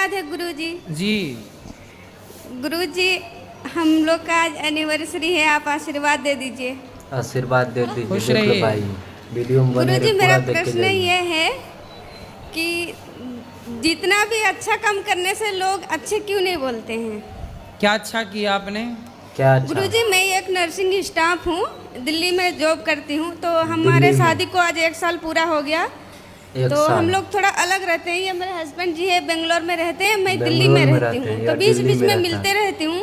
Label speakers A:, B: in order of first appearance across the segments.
A: राधे गुरुजी।
B: जी
A: गुरुजी, हम लोग का आज एनिवर्सरी है, आप आशीर्वाद दे दीजिए।
C: आशीर्वाद दे दीजिए।
B: खुश
C: देख लो
B: रहिए।
C: भाई, वीडियो में बने
A: गुरुजी,
C: रहे,
A: मेरा
C: पूरा देख के
A: प्रश्न
C: जाइए।
A: ये है कि जितना भी अच्छा काम करने से लोग अच्छे क्यों नहीं बोलते हैं?
B: क्या अच्छा किया आपने?
C: क्या अच्छा?
A: गुरुजी, मैं एक नर्सिंग स्टाफ हूँ, दिल्ली में जॉब करती हूँ। तो हमारे
C: दिल्ली में?
A: शादी को आज 1 साल पूरा हो गया।
C: एक
A: तो
C: साल।
A: हम लोग थोड़ा अलग रहते हैं। ये मेरे हस्बैंड जी है, बेंगलोर में रहते हैं, मैं दिल्ली
C: बेंगलोर
A: में
C: में
A: रहती
C: रहते हैं
A: हूँ।
C: या
A: तो बीच
C: दिल्ली
A: बीच
C: में
A: में
C: रहता
A: मिलते
C: है?
A: रहती हूँ।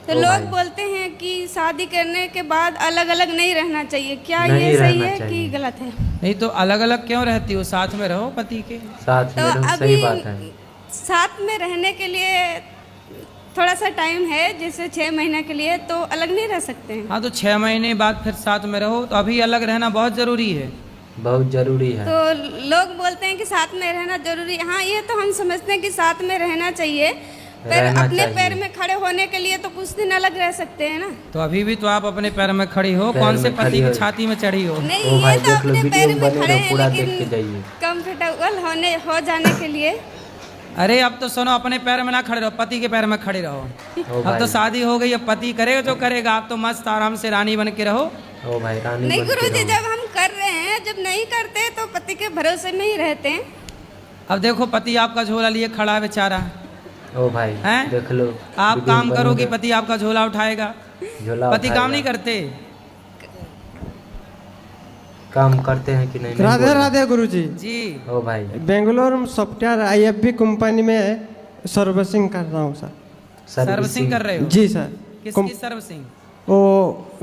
A: तो
C: ओ
A: लोग
C: भाई।
A: बोलते हैं कि शादी करने के बाद अलग अलग नहीं रहना चाहिए। क्या
C: नहीं
A: ये सही
C: रहना
A: है कि
C: चाहिए।
A: गलत है?
B: नहीं तो अलग अलग क्यों रहती हो? साथ में रहो पति के।
C: साथ
A: तो
C: में रहो,
A: अभी
C: सही बात है।
A: साथ में रहने के लिए थोड़ा सा टाइम है, जैसे 6 महीने के लिए, तो अलग नहीं रह सकते हैं।
B: हाँ तो 6 महीने बाद फिर साथ में रहो, तो अभी अलग रहना बहुत जरूरी है।
C: बहुत जरूरी है।
A: तो लोग बोलते हैं कि साथ में रहना जरूरी है। हाँ, ये तो हम समझते हैं कि साथ में रहना चाहिए, पर
C: रहना
A: अपने
C: चाहिए।
A: पैर में खड़े होने के लिए तो कुछ दिन अलग रह सकते हैं ना।
B: तो अभी भी तो आप अपने पैर में खड़ी हो,
C: पैर
B: कौन से
C: में
B: पति
C: खड़ी
B: की
C: हो।
B: छाती में चढ़ी हो?
A: नहीं,
C: ओ
A: ये
C: भाई,
A: तो
C: देख लो,
A: अपने
C: वीडियो
A: पैर
C: में
A: में
C: बने
A: खड़े
C: रहो,
A: हैं,
C: पूरा देख के
A: लेकिन
C: जाइए।
A: कंफर्टेबल हो जाने के लिए।
B: अरे अब तो सुनो, अपने पैर में ना खड़े रहो, पति के पैर में खड़े रहो।
C: ओ
B: अब तो
C: भाई।
B: शादी हो गई, अब पति करेगा जो करेगा, आप तो मस्त आराम से रानी बन के रहो।
C: ओ भाई, रानी
A: नहीं
C: बन के
A: गुरुजी,
C: रहो।
A: जब हम कर रहे हैं, जब नहीं करते तो पति के भरोसे में ही रहते हैं।
B: अब देखो पति आपका झोला लिए खड़ा है बेचारा,
C: ओ भाई,
B: हैं?
C: देख लो।
B: आप
C: वीडियो
B: काम
C: में
B: करोगी,
C: बने
B: पति आपका झोला उठाएगा।
C: रहो, झोला
B: पति काम
C: उठाएगा।
B: नहीं करते?
C: काम करते हैं कि नहीं? नहीं
D: राधे
C: बोल रहे।
D: राधे गुरुजी।
B: जी
C: ओ भाई,
D: बेंगलोर में सॉफ्टवेयर IFB कंपनी में सर्विसिंग कर रहा हूँ सर।
B: सर्विसिंग कर रहे हो?
D: जी सर।
B: किसकी सर्विसिंग?
D: वो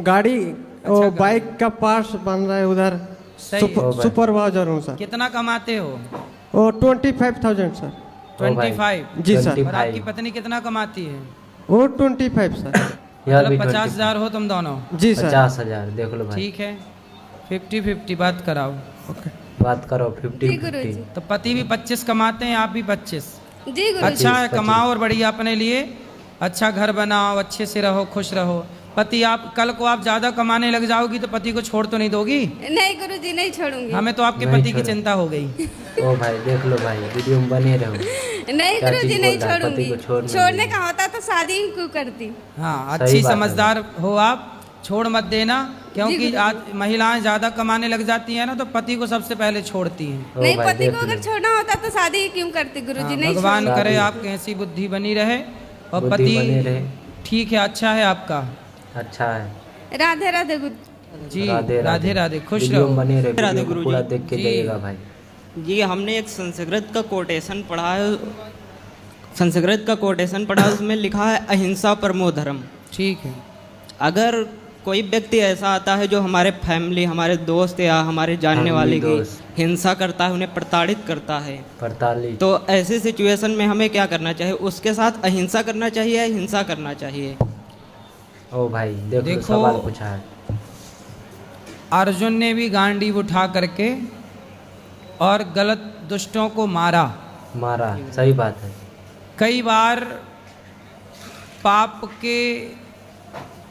D: गाड़ी, वो
B: गाड़ी।
D: बाइक का पार्ट्स बन रहा है उधर।
B: सही है।
C: ओ भाई।
D: सुपरवाइजर हूँ सर।
B: कितना कमाते हो?
D: वो 25,000 सर।
C: ओ भाई।
B: 25।
D: जी सर।
C: 25।
B: और आपकी पत्नी कितना कमाती है?
D: वो 25 सर।
C: यह भी
B: मतलब 50,000 हो तुम दोनों?
D: जी सर।
C: 50,000। देख लो भाई,
B: ठीक है, 50-50 बात कराओ।
C: बात करो।
A: जी
C: 50-50।
A: गुरुजी।
B: तो पति भी 25 कमाते हैं, आप भी 25।
A: जी गुरुजी।
B: अच्छा है,
C: 25।
B: कमाओ और बढ़िया अपने लिए अच्छा घर बनाओ, अच्छे से रहो, खुश रहो। पति आप कल को आप ज्यादा कमाने लग जाओगी तो पति को छोड़ तो नहीं दोगी?
A: नहीं गुरुजी, नहीं छोड़ूंगी।
B: हमें तो आपके
C: नहीं
B: पति की
C: छोड़ो।
B: चिंता हो गई।
C: ओ भाई, देख लो भाई, वीडियो में बने रहो।
A: नहीं
C: क्या
A: गुरुजी,
C: चीज़
A: नहीं
C: बोल रहा है? पति
A: छोड़ूंगी।
C: को छोड़ नहीं
A: छोड़ने
C: देगी।
A: का होता तो शादी ही क्यों करती।
B: हाँ,
C: सही
B: अच्छी
C: बात है।
B: समझदार हो आप, छोड़ मत देना, क्योंकि
A: गुरुजी।
B: आज महिलाएं ज्यादा कमाने लग जाती हैं ना तो पति को सबसे पहले छोड़ती हैं।
C: ओ
A: नहीं,
C: भाई,
A: पति
C: देख
A: को अगर
C: लो।
A: छोड़ना होता तो शादी ही क्यों करती गुरुजी।
B: हाँ,
A: नहीं
B: भगवान
A: छोड़ूंगी।
B: करे
C: शादी-
B: आपकी ऐसी बुद्धि बनी रहे और
C: बुद्धि
B: पति
C: बने रहे।
B: ठीक है, अच्छा है आपका।
C: अच्छा है।
A: राधे राधे गुरु
B: जी राधे राधे, खुश
C: वीडियो में
B: रहो।
C: बने रहे,
E: राधे
C: वीडियो को
E: गुरुजी।
C: पूरा देख के
B: जी।
C: जाइएगा भाई।
E: जी, हमने एक संस्कृत का कोटेशन पढ़ा है। संस्कृत का कोटेशन पढ़ा, उसमें लिखा है अहिंसा परमो धर्म।
B: ठीक है,
E: अगर कोई व्यक्ति ऐसा आता है जो हमारे फैमिली, हमारे दोस्त या हमारे जानने वाले की
C: दोस्त।
E: हिंसा करता है, उन्हें प्रताड़ित करता है,
C: 48।
E: तो ऐसी सिचुएशन में हमें क्या करना चाहिए? उसके साथ अहिंसा करना चाहिए या हिंसा करना चाहिए?
C: ओ भाई, देखो
B: देखो।
C: सवाल पूछा है।
B: अर्जुन ने भी गांडीव उठा करके और गलत दुष्टों को मारा।
C: मारा, सही बात है।
B: कई बार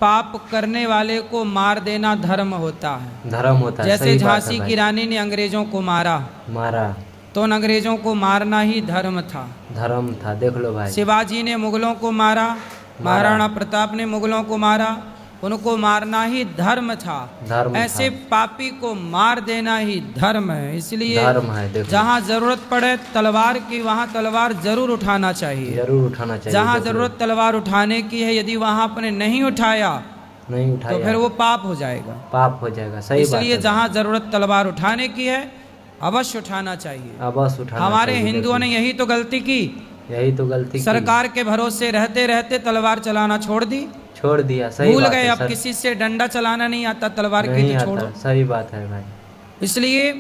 B: पाप करने वाले को मार देना धर्म होता है।
C: धर्म होता है,
B: जैसे
C: सही बात है
B: झांसी
C: भाई।
B: की रानी ने अंग्रेजों को मारा,
C: मारा,
B: तो उन अंग्रेजों को मारना ही धर्म था।
C: धर्म था। देख लो भाई।
B: शिवाजी ने मुगलों को मारा, महाराणा प्रताप ने मुगलों को मारा, उनको मारना ही धर्म था।
C: धर्म
B: ऐसे
C: था।
B: पापी को मार देना ही धर्म है। इसलिए
C: धर्म है। देखो,
B: जहाँ जरूरत पड़े तलवार की, वहाँ तलवार जरूर उठाना चाहिए।
C: जरूर उठाना चाहिए।
B: जहाँ
C: देख लो।
B: जरूरत तलवार उठाने की है, यदि वहाँ आपने नहीं उठाया
C: नहीं उठाया
B: तो फिर वो पाप हो जाएगा।
C: पाप हो जाएगा। सही बात
B: इसलिए
C: है।
B: जहाँ जरूरत तलवार उठाने की है अवश्य उठाना चाहिए।
C: बस उठाना
B: हमारे
C: चाहिए,
B: हिंदुओं
C: देख
B: ने
C: लो।
B: यही तो गलती की,
C: यही तो गलती की।
B: सरकार के भरोसे रहते रहते तलवार चलाना छोड़ दी,
C: छोड़ दिया। सही
B: भूल
C: बात
B: गए।
C: है,
B: अब
C: सर।
B: किसी से डंडा चलाना नहीं आता, तलवार की
C: नहीं
B: तो
C: आता।
B: छोड़ो।
C: सही बात है भाई।
B: इसलिए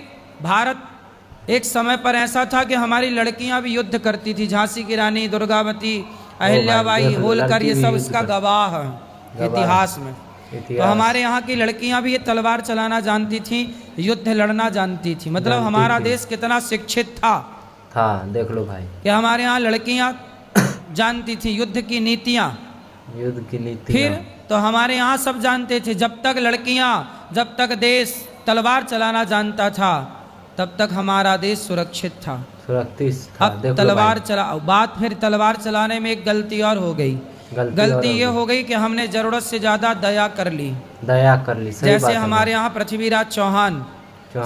B: भारत एक समय पर ऐसा था कि हमारी लड़कियां भी युद्ध करती थी। झांसी की रानी, दुर्गावती, अहिल्याबाई,
C: देख लो,
B: होलकर,
C: लड़की
B: ये
C: भी
B: सब
C: युद्ध
B: इसका
C: करती।
B: गवाह है इतिहास में। तो
C: इतिहास।
B: हमारे यहाँ की लड़कियां भी ये तलवार चलाना जानती थी, युद्ध लड़ना जानती थी। मतलब
C: जानती
B: हमारा
C: थी।
B: देश कितना शिक्षित था
C: था। देख लो भाई,
B: कि हमारे यहाँ लड़कियां जानती थी युद्ध की नीतियाँ।
C: युद्ध की नीति।
B: फिर तो हमारे यहाँ सब जानते थे, जब तक लड़कियां, जब तक देश तलवार चलाना जानता था तब तक हमारा देश सुरक्षित था।
C: सुरक्षित था।
B: अब
C: देख लो
B: तलवार
C: भाई,
B: चला, बात फिर तलवार चलाने में एक गलती और हो गई। गलती ये हो गई कि हमने जरूरत से ज्यादा दया कर ली।
C: दया कर ली, सही बात
B: जैसे
C: है
B: हमारे यहाँ पृथ्वीराज चौहान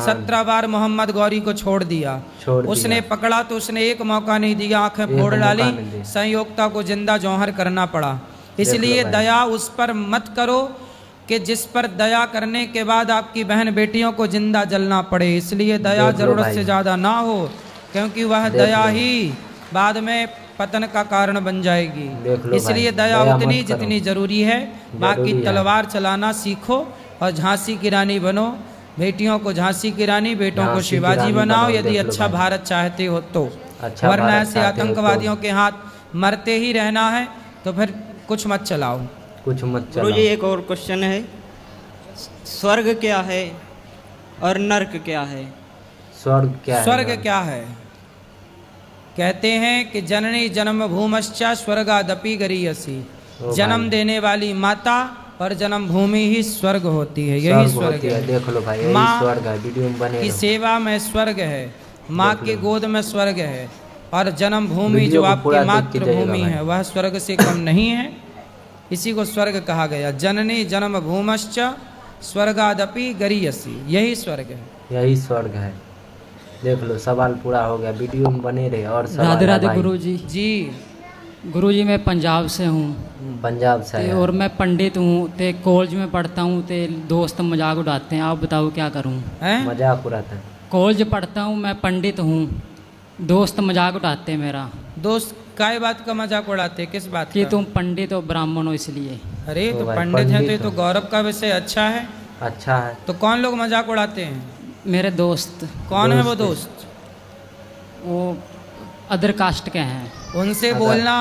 B: 17 बार मोहम्मद गौरी को छोड़ दिया। उसने पकड़ा तो उसने एक मौका नहीं दिया, आंखें फोड़ डाली, संयोगता को जिंदा जौहर करना पड़ा। इसलिए दया उस पर मत करो कि जिस पर दया करने के बाद आपकी बहन बेटियों को जिंदा जलना पड़े। इसलिए दया जरूरत से ज्यादा ना हो, क्योंकि वह दया ही बाद में पतन का कारण बन जाएगी। इसलिए दया उतनी जितनी जरूरी है। बाकी तलवार चलाना सीखो और झांसी की रानी बनो। बेटियों को झांसी की रानी, बेटों को शिवाजी बनाओ यदि अच्छा भारत चाहते हो तो। वरना ऐसे आतंकवादियों के हाथ मरते ही रहना है तो फिर कुछ मत चलाओ,
C: कुछ मत
E: गुरु
C: चलाओ।
E: जी एक और क्वेश्चन है, स्वर्ग क्या है और नर्क क्या है?
C: स्वर्ग क्या है?
B: स्वर्ग क्या है? कहते हैं कि जननी जन्म भूमश्चा स्वर्गादपि गरीयसी। जन्म देने वाली माता और जन्म भूमि ही स्वर्ग होती है। यही स्वर्ग है।
C: देख लो भाई, यही
B: माँ
C: स्वर्ग है। वीडियो में बने
B: की
C: रहो।
B: सेवा में स्वर्ग है, माँ के गोद में स्वर्ग है, और जन्म भूमि
C: वीडियो
B: जो
C: को पूरा
B: आपकी
C: देख के
B: मातृभूमि
C: जाइएगा
B: है वह स्वर्ग से कम नहीं है। इसी को स्वर्ग कहा गया। जननी जन्म भूमश्च स्वर्गादपि गरीयसी, यही स्वर्ग है।
C: यही स्वर्ग है। देख लो, सवाल पूरा हो गया। वीडियो में बने रहे। और सवाल
F: राधे
C: है
F: राधे
C: भाई।
F: गुरुजी।
B: जी
F: गुरुजी मैं पंजाब से हूँ
C: पंजाब से
F: ते
C: आया।
F: और मैं पंडित हूँ ते कॉलेज में पढ़ता हूँ ते दोस्त मजाक उड़ाते हैं। आप बताओ क्या करूँ?
B: हैं?
C: मजाक उड़ाता है।
F: कॉलेज पढ़ता हूँ, मैं पंडित हूँ, दोस्त मजाक उड़ाते हैं मेरा
B: दोस्त काय बात का मजाक उड़ाते, किस बात
F: कि
B: का?
F: तुम पंडित हो ब्राह्मण हो इसलिए।
B: अरे
C: ओ
B: तो
C: भाई,
B: पंडित हैं तो ये
C: पंडित
B: तो
C: हो।
B: गौरव का विषय अच्छा है।
C: अच्छा है।
B: तो कौन लोग मजाक उड़ाते हैं?
F: मेरे दोस्त,
B: कौन है वो दोस्त?
F: वो अदर कास्ट के हैं।
B: उनसे बोलना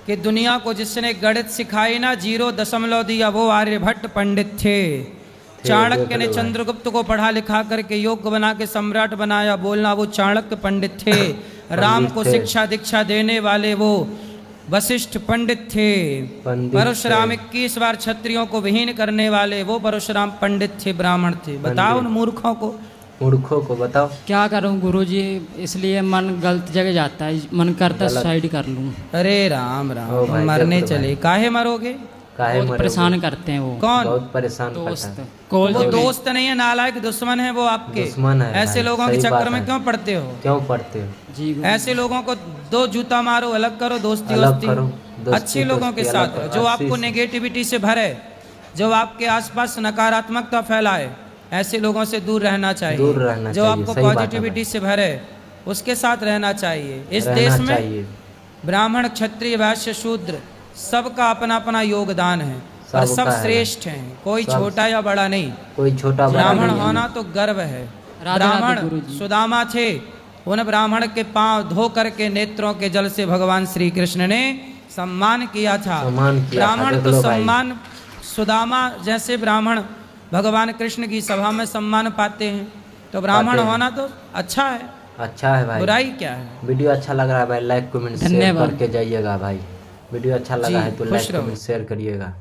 B: कि दुनिया को जिसने गणित सिखाई ना 0.0 दिया वो आर्यभट्ट पंडित थे। चाणक्य ने चंद्रगुप्त को पढ़ा लिखा करके योग्य बना के सम्राट बनाया, बोलना वो चाणक्य पंडित थे। राम को शिक्षा दीक्षा देने वाले वो वशिष्ठ पंडित थे। परशुराम 21 बार क्षत्रियों को विहीन करने वाले वो परशुराम पंडित थे, ब्राह्मण थे। बताओ उन मूर्खों को।
C: मूर्खों को बताओ।
F: क्या करूँ गुरुजी, इसलिए मन गलत जगह जाता है, मन करता है सुसाइड कर लूँ।
B: अरे राम राम,
C: ओ भाई,
B: मरने
C: देखो
B: चले, काहे मरोगे?
C: काहे
F: बहुत
C: मरोगे?
F: परेशान करते हैं वो।
B: कौन?
C: बहुत परेशान
F: दोस्त
C: करता है।
F: कॉलेज
B: वो
F: में।
B: दोस्त नहीं है, नालायक दुश्मन है वो आपके।
C: दुश्मन है
B: ऐसे
C: भाई,
B: लोगों के
C: सही
B: चक्कर
C: बात
B: में
C: है।
B: क्यों पड़ते हो?
C: क्यों पढ़ते हो?
F: जी गुरु।
B: ऐसे लोगों को 2 जूता मारो, अलग करो, दोस्ती
C: अलग
B: दोस्ती।
C: करो, दोस्ती
B: अच्छे लोगों के
C: दोस्ती
B: साथ
C: अलग
B: रहो,
C: करो,
B: जो
C: अच्छी
B: आपको
C: से।
B: नेगेटिविटी से भरे, जो आपके आसपास नकारात्मकता फैलाए, ऐसे लोगों से दूर रहना चाहिए।
C: दूर रहना
B: जो
C: चाहिए,
B: आपको
C: सही बात है
B: पॉजिटिविटी से भरे उसके साथ रहना चाहिए। इस
C: रहना
B: देश में
C: चाहिए।
B: ब्राह्मण क्षत्रिय वैश्य शूद्र सबका अपना अपना योगदान है और सब
C: सबका है।
B: श्रेष्ठ हैं, कोई
C: सब-
B: छोटा या बड़ा नहीं।
C: कोई छोटा बड़ा
B: ब्राह्मण
C: नहीं है।
B: होना तो गर्व है।
F: राधे
B: ब्राह्मण
F: गुरुजी।
B: सुदामा थे, उन ब्राह्मण के पांव धो करके नेत्रों के जल से भगवान श्री कृष्ण ने सम्मान किया था।
C: सम्मान किया था,
B: ब्राह्मण
C: देख
B: तो
C: लो भाई।
B: सम्मान, सुदामा जैसे ब्राह्मण भगवान कृष्ण की सभा में सम्मान पाते हैं, तो ब्राह्मण
C: पाते हैं।
B: होना तो अच्छा है,
C: अच्छा है भाई।
B: बुराई क्या है?
C: वीडियो अच्छा लग रहा है भाई, लाइक कमेंट शेयर
F: धन्यवाद।
C: करके जाइएगा भाई। वीडियो अच्छा लगा
B: जी,
C: है तो
B: खुश
C: लाइक
B: रहो।
C: कमेंट शेयर करिएगा।